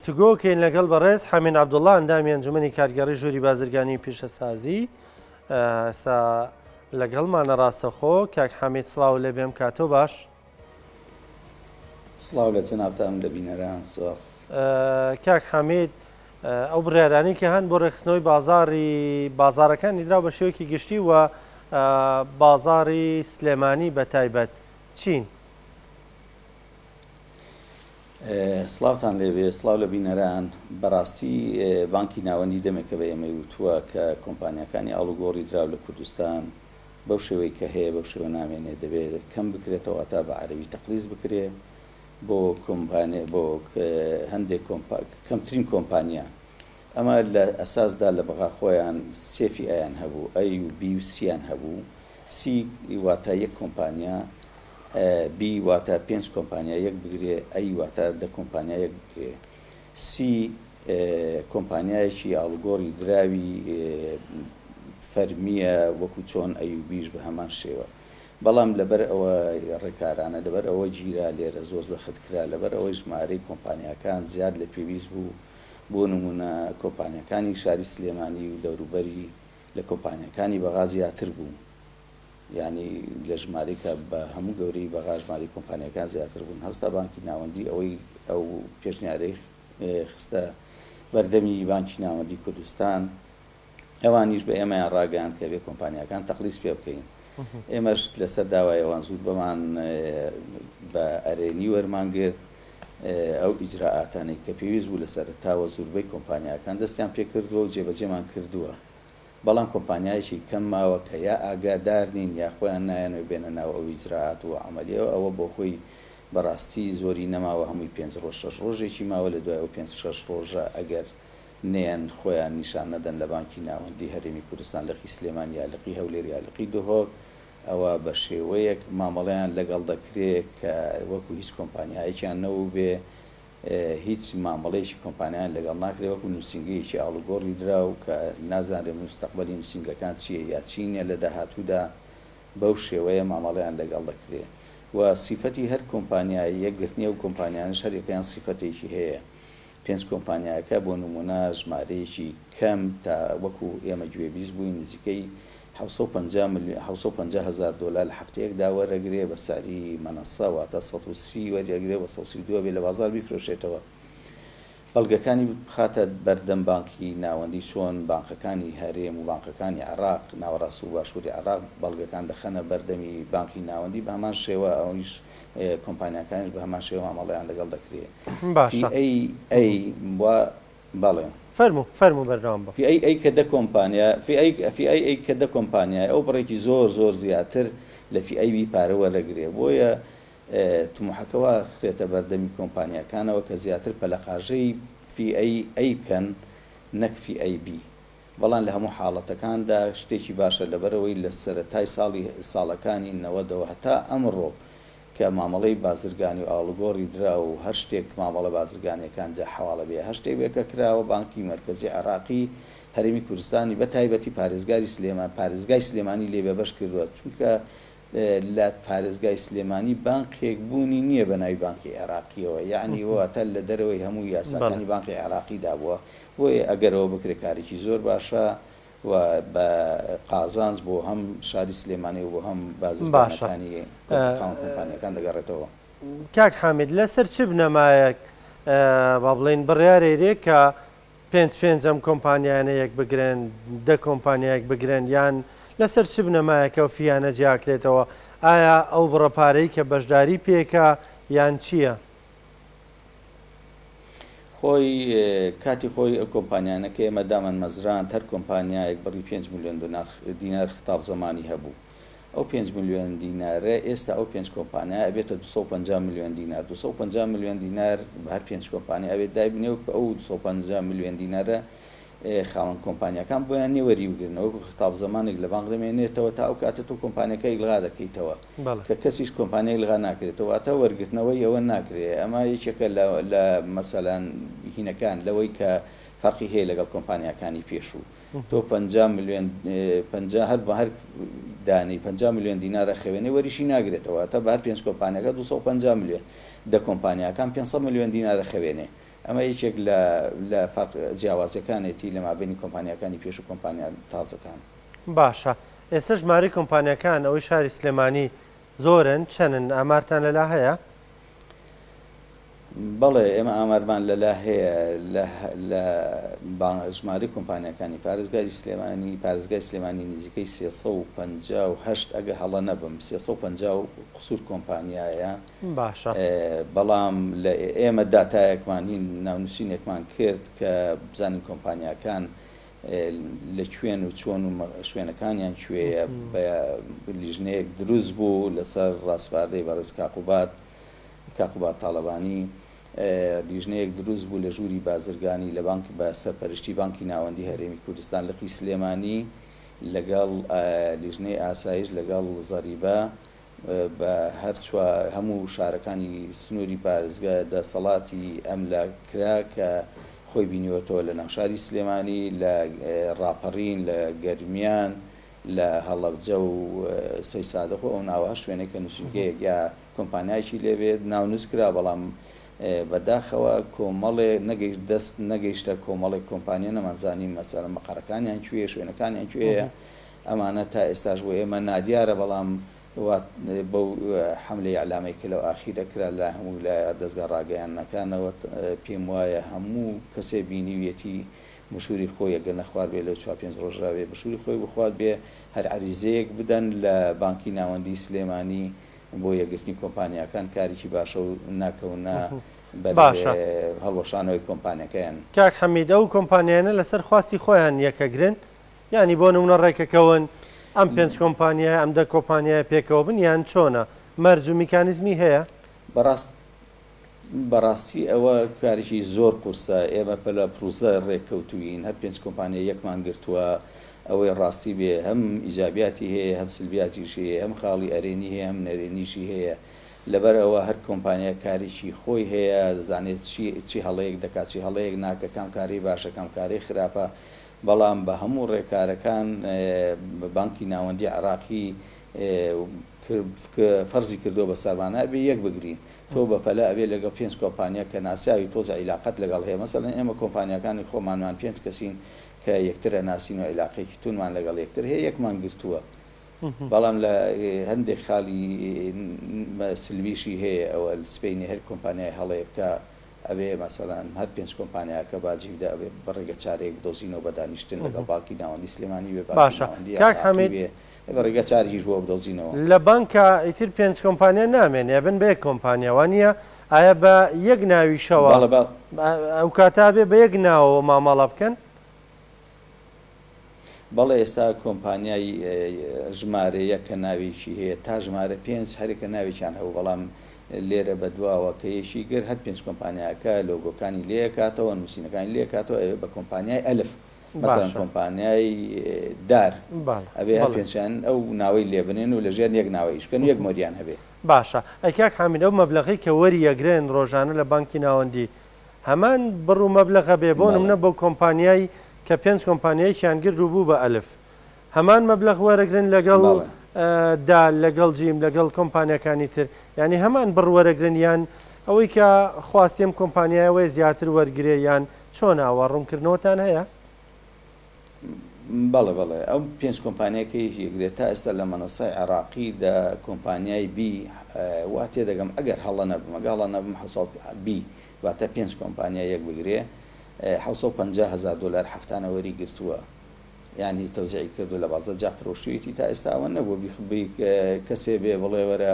گفتوگۆکەین لەگەڵ بەڕێز حەمین عەبدوڵڵا ئەندامی ئەنجومەنی کارگەڕی ژووری بازرگانی و پیشەسازی ئێستا لەگەڵمانە ڕاستەخۆ. کاک حەمید سڵاو لێ بێم کاتۆ باش. سڵاو لە جەنابتان لە بینەران سواس. کاک حەمید ئەو بڕیارانەی کە هەن بۆ ڕێخستنەوەی بازارەکانی درا بە شێوەیەکی گشتی و بازاری سلێمانی بە تایبەت چین؟ سڵاوتان لێبێ، سڵاو لە بینەران. بەڕاستی بانکی ناوەندی دەمێکە بە ئێمەی وتووە کە کۆمپانیەکانی ئاڵوگۆڕی دراو لە کوردستان بەو شێوەی کە هەیە بەو شێوە نامێنێ دەبێت کەم بکرێتەوە تا بە عەرەبی تەقلیز بکرێ بۆ هەندێک کەمترین کۆمپانیا. ئەمە لە ئەساسدا لە بەغا خۆیان سێفی ئایان هەبوو، ئەی و بی و سییان هەبوو. سی واتە یەک کۆمپانیا، بی واتە 5 کۆمپانیا یەک بگرێ، ئەی واتە 10 کۆمپانیا یەک بگرێ. سی کۆمپانیایەکی ئاڵوگۆڕی دراوی فەرمیە وەکو چۆن ئەیوبیش بە هەمان شێوە. بەڵام لەبەر ئەوە ڕێکارانە، لەبەر ئەوە گیرا لێرە زۆر زەخت کرا، لەبەر ئەوەی ژمارەی کۆمپانیەکان زیاد لە پێویست بوو. بۆ نمونە کۆمپانیەکانی شاری سلێمانی و دەوروبەری لە کۆمپانیەکانی بەغا زیاتر بوو، یعنی لە ژمارەی کە بە هەموو گەورەی بەغا ژمارەی کۆمپانیەکان زیاتر بوون. هەستا بانکی ناوەندی ئەوەی ئەو پێشنیارەی خستە بەردەمی بانکی ناوەندی کوردستان، ئەوانیش بە ئێمەیان ڕاگەیاند کە بێ کۆمپانیەکان تەقلیز پێ بکەین. ئێمەش لەسەر داوای ئەوان زوو بەمان بە ئەرێنی وەرمانگرت ئەو ئیجراعاتانەی کە پێویست بوو لە سەرەتاوە زۆربەی کۆمپانیەکان دەستیان پێ کردووە و جێبەجێمان کردووە. بەڵام کۆمپانیایەکی کەم ماوە کە یا ئاگادار نین یا خۆیان نایەنەوە بێنە ناو ئەو ئیجراعات و عەمەلیەوە، ئەوە بۆ خۆی بەڕاستی زۆری نەماوە، هەمووی 5 ڕۆژ 6 ڕۆژێکی ماوە. لە دوای ئەو 5-6 ڕۆژە ئەگەر نێن خۆیان نیشان نەدەن لە بانکی ناوەندی هەرێمی کوردستان لەقی سلێمان یا لەقی هەولێر یا لەقی دهۆک، ئەوە بە شێوەیەک مامەڵەیان لەگەڵ دەکرێت کە وەکو هیچ کۆمپانیایەکیان نەبوو بێ، هیچ مامەڵەیەکی کۆمپانیان لەگەڵ ناکرێت، وەکو نووسنگەیەکی ئاڵوگۆڕی دراو کە نازانێت مستەقبەلی نووسنگەکان چییە یا چینە لە داهاتوودا، بەو شێوەیە مامەڵەیان لەگەڵ دەکرێت. و سیفەتی هەر کۆمپانیای یەکگرتنی ئەو کۆمپانیانش هەرێکیان سیفەتێکی هەیە. 5 کۆمپانیاکە بۆ نمونە ژمارەیەکی کەم تا وەکو ئێمە گوێبیست بووین نزیکەی 750,000 دلار لە هەفتەیەکدا وەرەگرێ بە ساری مەنەسە، واتە 130 وەرەگرێ و 132 بێ لە بازار بیفرۆشێتەوە. بەڵگەکانی بخاتە بەردەم بانکی ناوەندی، چۆن بانکەکانی هەرێم و بانکەکانی عێراق، ناوەڕاست و باشووری عێراق بەڵگەکان دەخەنە بەردەمی بانکی ناوەندی، بە هەمان شێوە ئەویش کۆمپانیەکانیش بە هەمان شێوە مامەڵەیان لەگەڵ دەکرێت. ئەی بەڵێ فەرموو بەردەوام بە ئەی کە دە کۆمپانیا ئەی کە دە کۆمپانیای ئەو بڕێکی زۆر زیاتر لە FIB پارە وەرەگرێ، بۆیە تموحەکەوە خرێتە بەردەمی کۆمپانیەکانەوە کە زیاتر پەلەقاژەی FIA بکەن نەک FIB. بەڵام لە هەموو حاڵەتەکاندا شتێکی باشە، لەبەرەوەی لە سەرەتای ساڵەکانی 90ەوە هەتا ئەمڕۆ کە مامەڵەی بازرگانی و ئاڵوگۆڕی درا و هەر شتێک مامەڵە بازرگانیەکان جا حواڵە بێ، هەر شتێک بێکە کراوە بانکی مرکزی عێراقی هەرێمی کوردستانی بە تایبەتی پارێزگای سلێمانی لێبێ بەش کردووە، چونکە لە پارێزگای سلێمانی بانکێک بوونی نییە بە ناوی بانکی عێراقیەوە، یعنی واتە لە دەرەوەی هەموو یاساکانی بانکی عێراقیدا بووە. بۆیە ئەگەرەوە بکرێ کارێکی زۆر باشە و بە قازانج بۆ هەم شاری سلێمانی و بۆ هەم بازرگانەکانی کۆمپانیەکان دەگەڕێتەوە. کاک حامید لەسەر چ بنەمایەک با بڵێن بڕیارێ کە 5 ئەم کۆمپانیانە یەک بگرن، 10 کۆمپانیایەک بگرن، یان لەسەر چ بنەمایەکە و فیانە جیاکرێتەوە؟ ئایا ئەو بڕەپارەی کە بەشداری پێکە یان چییە؟ خۆی کاتی خۆی ئەو کۆمپانیانەکە ئێمە دامەن مەزران هەر کۆمپانیایەک بڕی 5 ملیۆن دینار ختاب زەمانی هەبوو. ئەو 5 ملیۆن دینارە ئێستا ئەو 5 کۆمپانیا ئەبێتە 250 ملیۆن دینار. 250 ملیۆن دینار بە هەر 5 کۆمپانیا ئەبێت دایبنێ و کە ئەو 250 ملیۆن دینارە خاوەن کۆمپانیەکان بۆیان نێوەری بگرنەوە ختاب زەمانێک لە بانک دەمێنێتەوە تا ئەو کاتە تۆ کۆمپانیەکەی لغا دەکەیتەوە کە کەسیش کۆمپانیای لغا ناکرێتەوە، تا وەرگرتنەوەی ئەوە ناکرێت. ئەمە یەکێکە لە مەسەلەن هینەکان لەوەی کە فەرقی هەیە لەگەڵ کۆمپانیەکانی پێشوو. تۆ 50 ملیۆن هەر بە هەر دانەی 50 ملیۆن دینارە خەوێنێ وەریشی ناگرێتەوە، تا بە هەر 5 کۆمپانیەکە 250 ملیۆن، دە کۆمپانیەکان 500 ملیۆن دینارە خەوێنێ. ئەمە یەکێک لە جیاوازەکانێتی لە مابینی کۆمپانیەکانی پێش و کۆمپانیا تازەکان. باشە ئێستا ژماری کۆمپانیەکان ئەوەی شاری سلێمانی زۆرن چەندن ئامارتان لەلا هەیە؟ بەڵێ ئێمە ئامارمان لەلا هەیە لە ژماری کۆمپانیەکانی پارێزگای سلێمانی نزیکەی 358 ئەگە هەڵە نەبم 350 قسوور کۆمپانیایە. باشە بەڵام لە ئێمە داتایەکمان هین ناونووسینێکمان کرد کە بزانین کۆمپانیەکان لەکوێن و چۆن و شوێنەکانیان کوێیە بە لیژنەیەک دروست بوو لەسەر ڕاستپاردەی بەڕێز کاقوبات تاڵەبانی. لیژنەیەک دروست بوو لە ژووری بازرگانی لە بانک بە سەرپەرشتی بانکی ناوەندی هەرێمی کوردستان لە قی سلێمانی لەگەڵ لیژنەی ئاسایش لەگەڵ زەریبە بە هەموو شارەکانی سنووری پارێزگا دەسەڵاتی ئەم لە کرا کە خۆی بینیوەتەوە لە ناوشاری سلێمانی لە ڕاپەڕین لە گەرمیان لە هەڵەبجە و سەی سادەخۆ ئەو ناوە شوێنێک کە نووسینگەیەک یا کۆمپانیایکی لێبێت ناونووس کرا بەڵام بەداخەوە کۆمەڵێ دەست نەگەیشتە کۆمەڵێک کۆمپانیا نەمانزانیم مەسەڵەن مەقەرەکانیان کوێ شوێنەکانیان کوێیە ئەمانە تا ئێستاش بۆ ئێمە نادیارە بەڵام بەو حملەی ئەعلامەی کە لەو ئاخیرە کرا لە هەموو لە دەستگا ڕاگەیاندنەکانەوە پێم وایە هەموو کەسێ بینیویەتی مشوری خۆی ئەگەر نەخوارد بێ لە 4-5 ڕۆژاوێ بشوری خۆی بخوات بێ هەر عریزەیەک بدەن لە بانکی ناوەندی سلێمانی بۆ یەکگرتنی کۆمپانیەکان کارێکی باشە و ناکەونە باشە هەڵوەشانەوەی کۆمپانیەکەیان. کاک حەمید ئەو کۆمپانیانە لەسەر خواستی خۆیان یەکەگرن ینی بۆ نمونە ڕێکەکەون ئەم 5 کۆمپانیای ئەم 10 کۆمپانیای پێکەوە بن یان چۆنە مەرج و میکانیزمی هەیە؟ بەڕاستی ئەوە کارێکی زۆر قورسە. ئێمە پەلە پروزە ڕێککەوتوین هەر 5 کۆمپانیا یەکمان گرتووە ئەوەی ڕاستی بێ هەم ئیجابیاتی هەیە هەم سلبیاتیش هەیە هەم خاڵی ئەرێنی هەیە هەم نەرێنیشی هەیە. لەبەر ئەوە هەر کۆمپانیا کارێکی خۆی هەیە دەزانێت چی هەڵەیەک دەکات چی هەڵەیەک ناکە کام کاری باشە کام کاری خراپە. بەڵام بە هەموو ڕێکارەکان بانکی ناوەندی عراقی فەرزی کردو بە سەرمانە ئەبێ یەک بگرین تۆ بە پەلە ئەبێ لەگەڵ 5 کۆمپانیا کە ناسیاوی تۆزە عیلاقەت لەگەڵ هەیە مەسەڵەن ئێمە کۆمپانیەکانی خۆمانمان 5 کەسین کە یەکترە ناسین و عیلاقێکی تونمان لەگەڵ یەکتر هەیە یەکمان گرتووە. بەڵام لە هەندێک خاڵی سلویشی هەیە ئەوە سپینی هەر کۆمپانیای هەڵەیە بکە ئەبێ مەسەڵەن هەر 5 کۆمپانیاکە باجی بدە ئەبێ بەڕێگە چارەیەک بدۆزینەوە بە دانیشتن لەگەڵ بانکی ناوەندی سلێمانی بێ باشە کاک حەمید بەڕێگە چارەیەکیش بۆ بدۆزینەوە. لە بانکە ئیتر 5 کۆمپانیا نامێنێ بن بە یەک کۆمپانیا وانە ئایا بە یەک ناویشەوە ئەو کاتا بێ بە یەک ناوەوە مامەڵە بکەن؟ بەڵێ ئێستا کۆمپانیای ژمارەیە کە ناوێکی هەیە تا ژمارە 5 هەرێکە ناوێکیان هەبوو بەڵام لێرە بەدواوە کە یەشی گر هەر 5 کۆمپانیاکە لۆگۆکانی لێکاتەوە نووسینەکانی لێکاتەوە بە کۆمپانیای ئەلف مەسەڵەن کۆمپانیای دار ئەبێ هەر پێنجیان ئەو ناوەی لێبنێن و لە ژێر یەک ناوەیش بکەن یەک مۆریان هەبێ. باشە ئەی کاک حەمید ئەو مەبلەغی کە وەری یەگرێن ڕۆژانە لە بانکی ناوەندی هەمان بڕوو مەبلەغە بێ بۆ نمونە بۆ کۆمپانیای کە 5 کۆمپانیایکیان گر ڕووبوو بە ئەلف هەمان مەبلەغ وەرەگرن لەگەڵ دال لەگەڵ جیم لەگەڵ کۆمپانیەکانی تر ینی هەمان بڕوەرەگرن یان ئەوەی کە خواستیم کۆمپانیایەوەی زیاتر وەرگێ یان چۆن ئاوا ڕوونکردنەوەتان هەیە؟ بەڵێ بەڵێ ئەو 5 کۆمپانیەکەی یەکرێت تا ئێستا لە مەنەسای عراقی دا کۆمپانیای بی وا تێدەگەم ئەگەر هەڵە نەبم ئەگەڵە نەبم بی واتە 5 کۆمپانیا یەک بگرێ 750,000 دلار هەفتانە وەری گرتووە یعنی تەوزیعی کردو لە بازار جا فرۆشتویەتی تا ئێستا ئەوە نەبوو کەسێ بێ بڵێ وەرە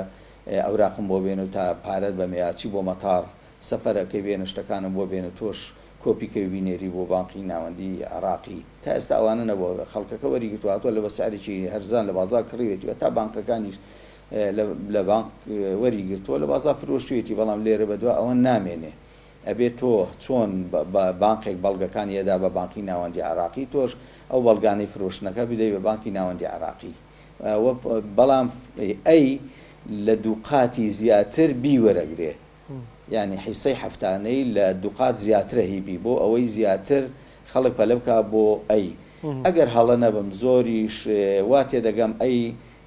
ئەوراقم بۆ بێن و تا پارەت بە میاچی بۆ مەتار سەفەرەکەی بێنە شتەکانم بۆ بێنە تۆش کۆپیکەوی بینێری بۆ بانکی ناوەندی عراقی تا ئێستا ئەوانە نەبووە خەڵکەکە وەریگرتو هاتووە لە بەسعرێکی هەرزان لە بازار کڕیوێتیوە تا بانکەکانیش لە بانک وەریگرتووە لە بازار فرۆشتویەتی بەڵام لێرە بەدووە ئەوە نامێنێ ئەبێت تۆ چۆن بانکێک بەڵگەکانی ئەدا بە بانکی ناوەندی عراقی تۆش ئەو بەڵگانەی فرۆشتنەکە بدەیت بە بانکی ناوەندی عراقی بەڵام ئەی لە دووقاتی زیاتر بیوەرەگرێ یعنی حیسەی هەفتانەی لە دووقات زیاترە هیبی بۆ ئەوەی زیاتر خەڵک پەلە بکە بۆ ئەی ئەگەر هەڵە نەبم زۆریش وا تێدەگەم ئەی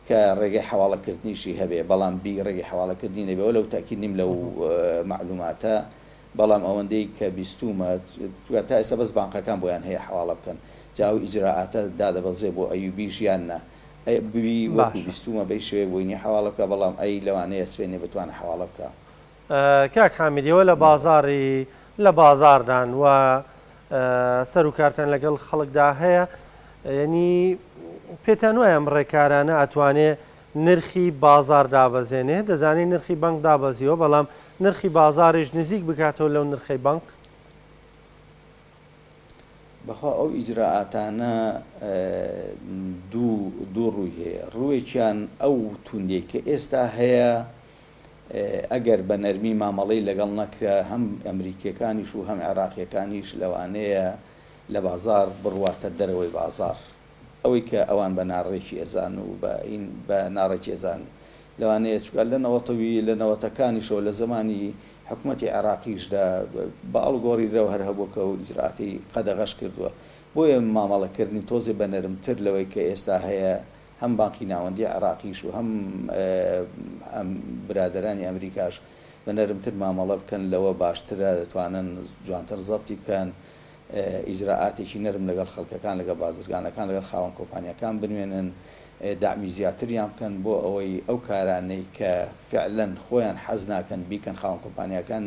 کە ڕێگەی حواڵەکردنیشی هەبێ بەڵام بی ڕێگەی حواڵەکردنی نەبێ لەو تاکید نیم لەو معلوماتە بەڵام ئەوەندەی کە بیستومە تا ئێستا بەس بانقەکان بۆیان هەیە حواڵە بکەن جاو ئیجراعاتە دادەبەزێ بۆ ئەیوبی ژیاننا ببی وەکو بیستومە بەی شوێ بووینی حواڵە بکە بەڵام ئەی لەوانەیە سوێنێ بتوانە حواڵە بکە. کاک حامیدیەوە لە بازاری لە بازاردان و سەر و کارتان لەگەڵ خەڵکدا هەیە یعنی پێتان وایە ئەم ڕێکارانە ئەتوانێت نرخی بازار دابەزێنێ دەزانێت نرخی بانک دابەزیەوە بەڵام نرخی بازاریش نزیک بکاتەوە لەو نرخی بانک بەخوا ئەو ئیجراعاتانە دوو ڕووی هەیە ڕوویەکیان ئەو توندێک کە ئێستا هەیە ئەگەر بە نەرمی مامەڵەی لەگەڵ نەکرا هەم ئەمریکیەکانیش و هەم عێراقیەکانیش لەوانەیە لە بازار بڕواتە دەرەوەی بازار ئەوەی کە ئەوان بە ناڕێکی ئێزان و بە ناڕێکی ئێزان لەوانەیە چکار لە نەوەتەکانیشەوە لە زمانی حکوومەتی عێراقیشدا بە ئەڵگۆڕی درەوە هەر هەبووکە و ئیجراعاتی قەدەغەش کردووە بۆیە مامەڵەکردنی تۆزێ بە نەرمتر لەوەی کە ئێستا هەیە هەم بانکی ناوەندی عێراقیش و هەم برادەرانی ئەمریکاش بە نەرمتر مامەڵە بکەن لەوە باشترە دەتوانن جوانتر زەبتی بکەن ئیجراعاتێکی نەرم لەگەڵ خەڵکەکان لەگەڵ بازرگانەکان لەگەڵ خاوەن کۆمپانیەکان بنوێنن دامی زیاتریان بکەن بۆ ئەوەی ئەو کارانەی کە فعلەن خۆیان حەز ناکەن بیکەن خاوەن کۆمپانیەکان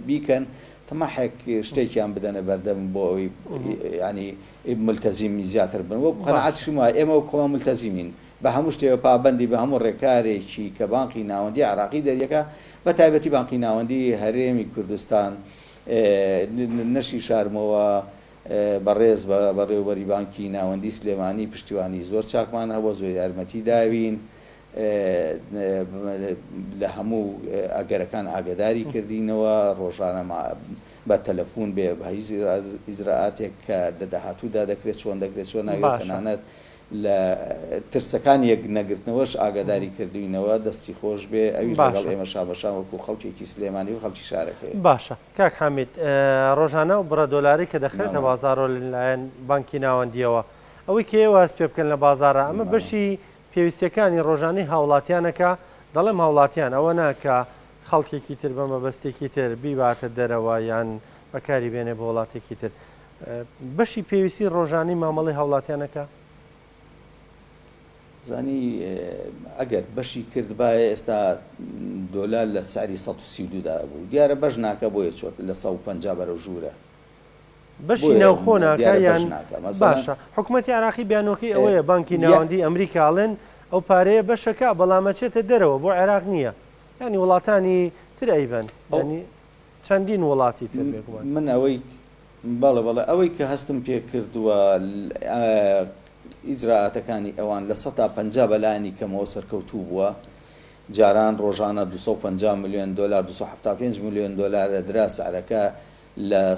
بیکەن تەماحێک شتێکیان بدەنە بەردەم بۆ ئەوەی ینی ملتەزیمی زیاتر بن وەک قەناعەتشم وایە ئێمە وەک خۆمان ملتەزیمین بە هەموو شتێوە پابەندی بە هەموو ڕێکارێکی کە بانکی ناوەندی عێراقی دەریەکە بە تایبەتی بانکی ناوەندی هەرێمی کوردستان نەشی شارمەوە بەڕێز بە ڕێوبەری بانکی ناوەندی سلێمانی پشتیوانی زۆر چاکمان هەبووە زۆر یارمەتی داوین لە هەموو ئەگەرەکان ئاگداری کردینەوە ڕۆژانە بە تەلەفۆن بێ بە ئیجراعاتێک کە دەداهاتوودا دەکرێت چۆن دەکرێت چۆن ناوێت تەنانەت لە ترسەکان یەک نەگرتنەوەش ئاگاداری کردوینەوە دەستی خۆش بێ ئەویش لەگەڵ ئێمە شابەشان وەکو خەڵکێکی سلێمانی و خەڵکی شارەکەی باشە کاک حامید ڕۆژانە و بڕە دۆلاری کە دەخرێتە بازارۆ لەلایەن بانکی ناوەندیەوە ئەوەی کێوە هەست پێ بکەن لە بازارە ئەمە بەشی پێویستەکانی ڕۆژانەی هاوڵاتیانەکە دەڵێم هاوڵاتیان ئەوە ناکە خەڵکێکی تر بە مەبەستێکی تر بیباتە دەرەوە یان بەکاری بێنێ بە وڵاتێکی تر بەشی پێویستی ڕۆژانەی مامەڵی هاوڵاتیانەکە زانی ئەگەر بەشی کرد باە ئێستا دۆلار لە سعری 132دا بوو دیارە بەش ناکە بۆیە چۆت لە 150 بەرەو ژوورە بەشی ناوخۆ ناکە یان باشە حکوومەتی عێراقی بیانۆکەی ئەوەیە بانکی ناوەندی ئەمریکاڵێن ئەو پارەیە بەشەکە بەڵامەچێتە دەرەوە بۆ عێراق نییە ینی وڵاتانی تر ئەیبەن ینی چەندین وڵاتی تر من ئەوەی بەڵێ ئەوەی کە هەستم پێ کردووە ئیجراعاتەکانی ئەوان لە 150 بەلایانی کەمەوە سەرکەوتوو بووە جاران ڕۆژانە 250 میلیۆن دلار 275 میلیۆن دلار درا سعرەکە لە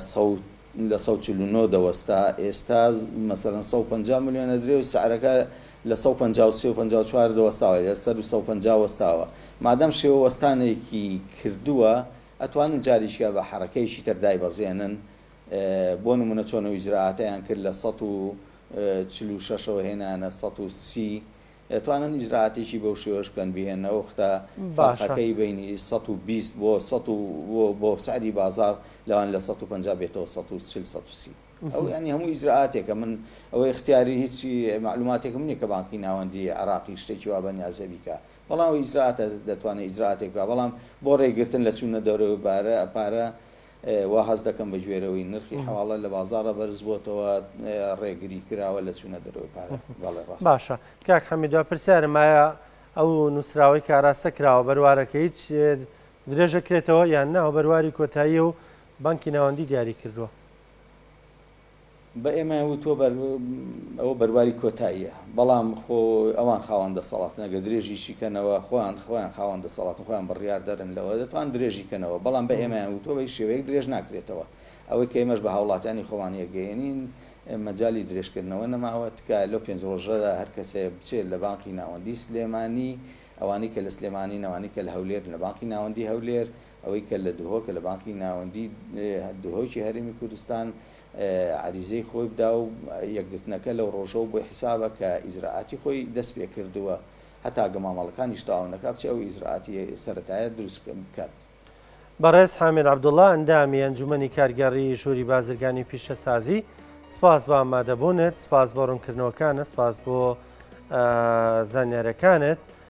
149 دەوەستا ئێستا مەسەرەن 150 میلیۆنە درێ و سعرەکە لە 154 دەوەستاوە لە سەر 150 وەستاوە مادەم شێوە وەستانێکی کردووە ئەتوانن جاریشکە بە حرەکەیشی تەردای بەزێنن بۆ نمونە چۆنەوە ئیجراعاتیان کرد لە 146ەوە هێنانە 130 توانن ئیجراعاتێکی بەو شێوەش بکەن بهێنەوە وەختە فەرقەکەی بینی 120 بۆ سعری بازار لەوان لە 150 بێتەوە 140 ئەو ینی هەموو ئیجراعاتێکە من ئەوەی اختیاری هیچی معلوماتێکم نییە کە بانکی ناوەندی عێراقی شتێکی وا بە نیازە بیکە بەڵام ئیجراعاتە دەتوانێت ئیجراعاتێک بکە بەڵام بۆ ڕێگرتن لە چوونە دەورەوە پارە وا هەز دەکەم بە گوێرەوەی نرخی حواڵە لە بازارە بەرز بۆتەوە ڕێگری کراوە لە چوونە دەرەوەی پارە ڕاست باشە کاک حەمیدوا پرسیارم وایە ئەو نووسراوەی کاراستە کراوە بەروارەکە هیچ درێژەکرێتەوە یان ناوە بەرواری کۆتایی و بانکی ناوەندی دیاری کردووە بە ئێمە وتۆ ئەوە بەرواری کۆتاییە بەڵام خۆ ئەوان خاوەن دەسەڵاتن ئەگە درێژی شیکەنەوە خۆیان خاوەن دەسەڵاتن خۆیان بڕیار دەرن لەوە دەتوان درێژی کەنەوە بەڵام بە ئێمە وتۆ بەی شێوەیەک درێژ ناکرێتەوە ئەوەی کە ئێمەش بە هاوڵاتیانی خۆوان یەکگەێنین مەجای درێژکردنەوە نەماوە تکە لەو 5 ڕۆژەدا هەر کەسێ بچێت لە بانکی ناوەندی سلێمانی ئەوانی کە لە سلێمانی ناوانی کە لە هەولێر لە بانکی ناوەندی هەولێر ئەوەی کە لە دهۆ کە لە بانکی ناوەندی دهۆکی هەرێمی کوردستان عریزەی خۆی بدا و یەکگرتنەکە لەو ڕۆژەوە بۆ حیسابە کە ئیجراعاتی خۆی دەست پێ کردووە هەتا گەمامەڵەکانی شتاوانەکە بچێ ئەو ئیجراعاتی سەرەتایە دروست بکات بەڕێز حامد عەبدوڵڵا ئەندامی ئەنجومەنی کارگەڕی ژووری بازرگانی پیشەسازی سپاس بە ئامادەبوونت، سپاس بۆ ڕوونکردنەوەکانت، سپاس بۆ زانیاریەکانت.